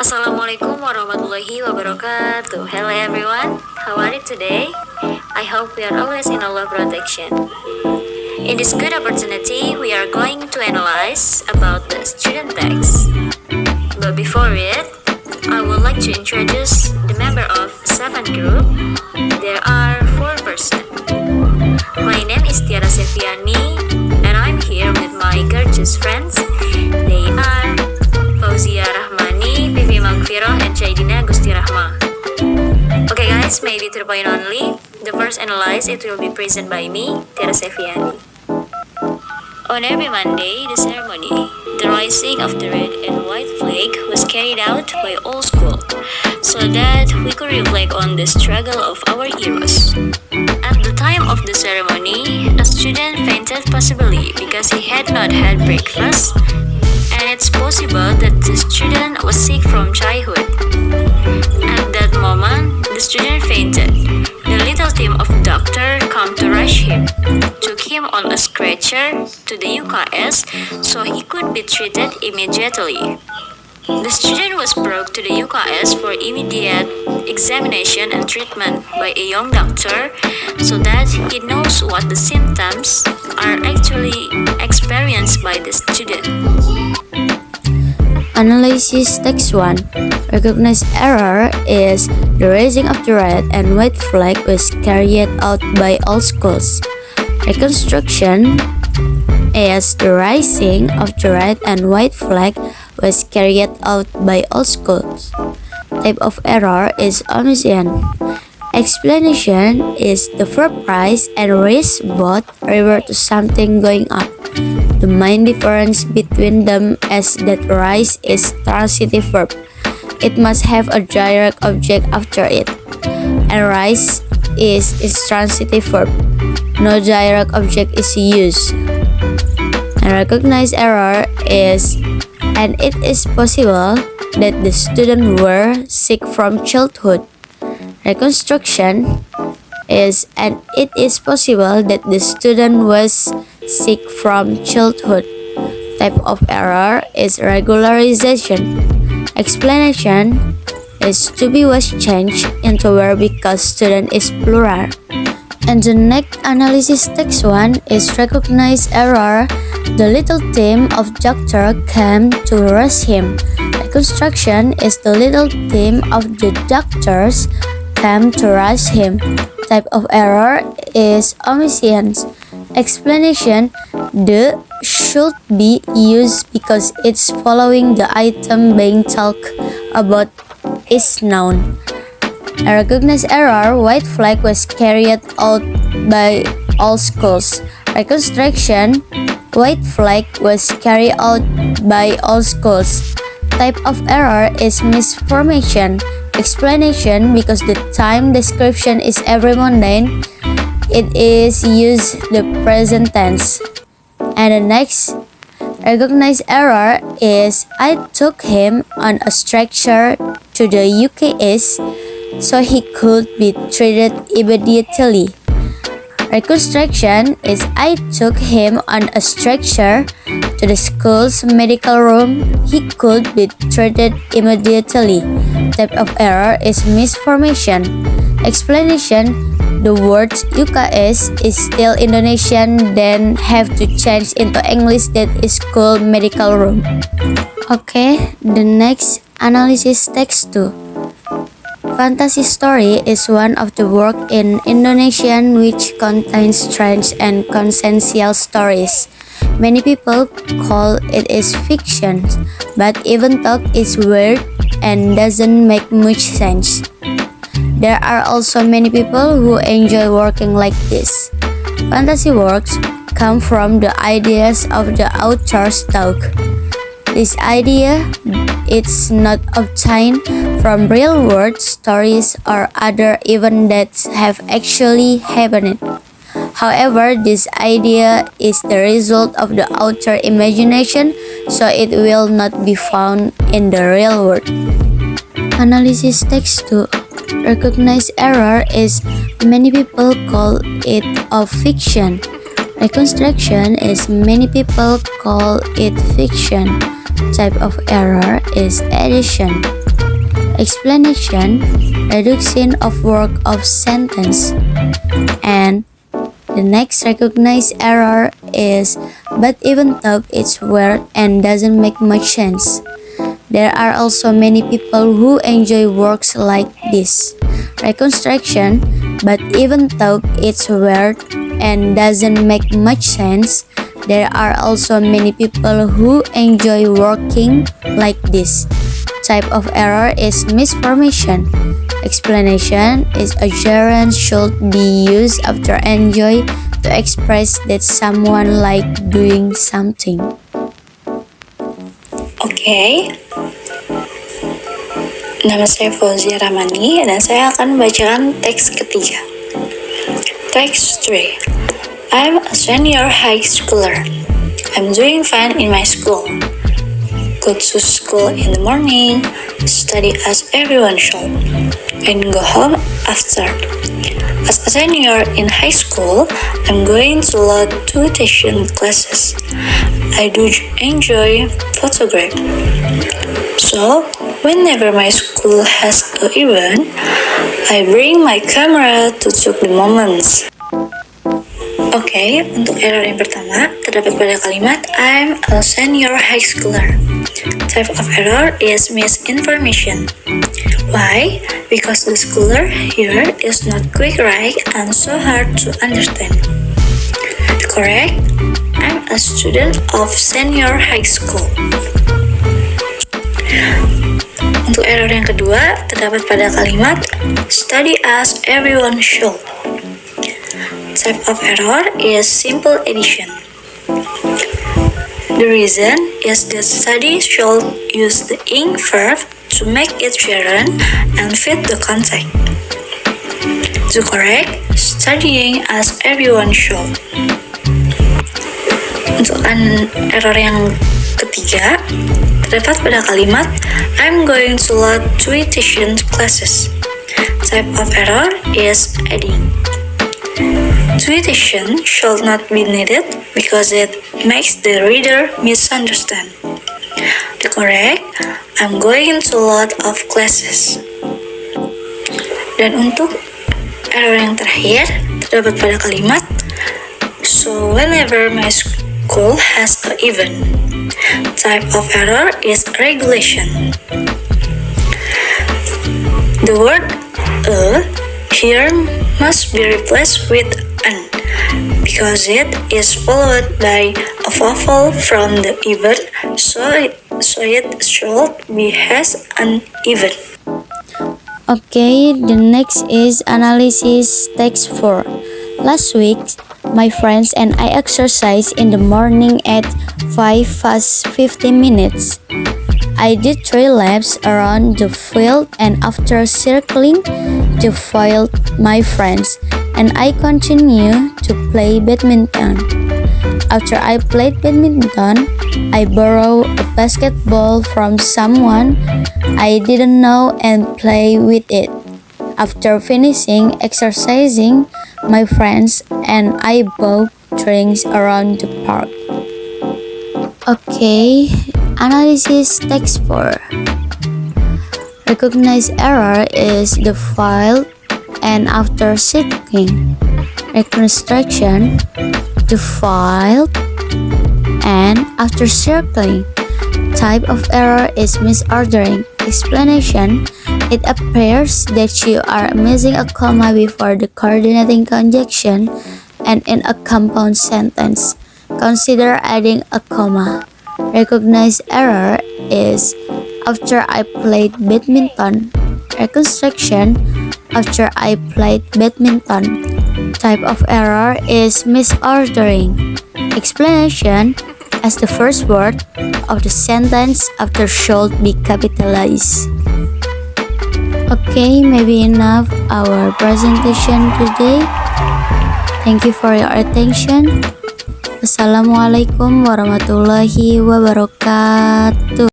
Assalamualaikum warahmatullahi wabarakatuh. Hello everyone, how are you today? I hope we are always in Allah protection. In this good opportunity, we are going to analyze about the student text. But before it, I would like to introduce the member of 7 group. There are 4 persons. My name is Tiara Seviani, and I'm here with my gorgeous friends. They are Fauzia Rahmani, Vivi Magfiro, and Jaidina Gusti Rahma. Okay guys, maybe to the point only. The first analyze, it will be presented by me, Tiara Seviani. On every Monday, the ceremony, the rising of the red and white flag was carried out by all school, so that we could reflect on the struggle of our heroes. At the time of the ceremony, a student fainted possibly because he had not had breakfast, and it's possible that the student was sick from childhood. At that moment, the student fainted. The little team of doctors come to rush him, took him on a stretcher to the UKS so he could be treated immediately. The student was brought to the UKS for immediate examination and treatment by a young doctor so that he knows what the symptoms are actually experienced by the student. Analysis Text 1. Recognized error is the raising of the red and white flag was carried out by all schools. Reconstruction is the rising of the red and white flag was carried out by all schools. Type of error is omission. Explanation is the verb rise and rise both refer to something going up. The main difference between them is that rise is transitive verb. It must have a direct object after it, and rise is transitive verb. No direct object is used. And recognized error is, and it is possible that the student were sick from childhood. Reconstruction is, and it is possible that the student was sick from childhood. Type of error is regularization. Explanation is to be was changed into were because student is plural. And the next analysis text 1 is recognized error. The little team of doctor came to rush him. Reconstruction is the little team of the doctors came to rush him. Type of error is omission. Explanation: the should be used because it's following the item being talked about is noun. A recognized error, white flag was carried out by all schools. Reconstruction, white flag was carried out by all schools. Type of error is misformation. Explanation, because the time description is every mundane, it is used the present tense. And the next recognized error is I took him on a stretcher to the UKS so he could be treated immediately. Reconstruction is I took him on a stretcher to the school's medical room. He could be treated immediately. Type of error is misformation. Explanation: the word UKS is still Indonesian, then have to change into English that is called medical room. Okay, the next analysis text 2. Fantasy story is one of the work in Indonesian which contains strange and consensual stories. Many people call it is fiction, but even though it's weird and doesn't make much sense. There are also many people who enjoy working like this. Fantasy works come from the ideas of the author's talk. This idea is not obtained from real-world stories or other events that have actually happened. However, this idea is the result of the author's imagination, so it will not be found in the real world. Analysis text 2. Recognized error is many people call it a fiction. Reconstruction is many people call it fiction. Type of error is addition. Explanation, reduction of work of sentence. And the next recognized error is, but even though it's weird and doesn't make much sense. There are also many people who enjoy works like this. Reconstruction, but even though it's weird and doesn't make much sense, there are also many people who enjoy working like this. Type of error is misformation. Explanation is a gerund should be used after enjoy to express that someone like doing something. Oke, nama saya Fauzia Ramani dan saya akan membacakan teks ketiga. Text 3. I'm a senior high schooler. I'm doing fine in my school. Go to school in the morning, study as everyone should, and go home after. As a senior in high school, I'm going to learn tuition classes. I do enjoy photography. So, whenever my school has an event, I bring my camera to take the moments. Oke, untuk error yang pertama terdapat pada kalimat I'm a senior high schooler. Type of error is misinformation. Why? Because the schooler here is not quick right and so hard to understand. Correct? I'm a student of senior high school. Untuk error yang kedua terdapat pada kalimat study as everyone should. Type of error is simple addition. The reason is that study should use the ing verb to make it gerund and fit the context. To correct, studying as everyone should. Untuk error yang ketiga terdapat pada kalimat I'm going to learn tuition classes. Type of error is adding. Tuition should not be needed because it makes the reader misunderstand. To correct, I'm going to lot of classes. Dan untuk error yang terakhir terdapat pada kalimat so whenever my school has an event. Type of error is regulation. The word a here must be replaced with an because it is followed by a vowel from the event, so it should be has an event. Okay, the next is analysis text 4. Last week, my friends and I exercised in the morning at 5:15. I did 3 laps around the field and after circling the field, my friends and I continue to play badminton. After I played badminton, I borrowed a basketball from someone I didn't know and play with it. After finishing exercising, my friends and I bought drinks around the park. Okay, analysis text 4. Recognized error is the file and after seeking. Reconstruction, the file and after circling. Type of error is misordering. Explanation, it appears that you are missing a comma before the coordinating conjunction and in a compound sentence. Consider adding a comma. Recognized error is after I played badminton. Reconstruction, after I played badminton. Type of error is misordering. Explanation, as the first word of the sentence after should be capitalized. Okay, maybe enough our presentation today. Thank you for your attention. Assalamualaikum warahmatullahi wabarakatuh.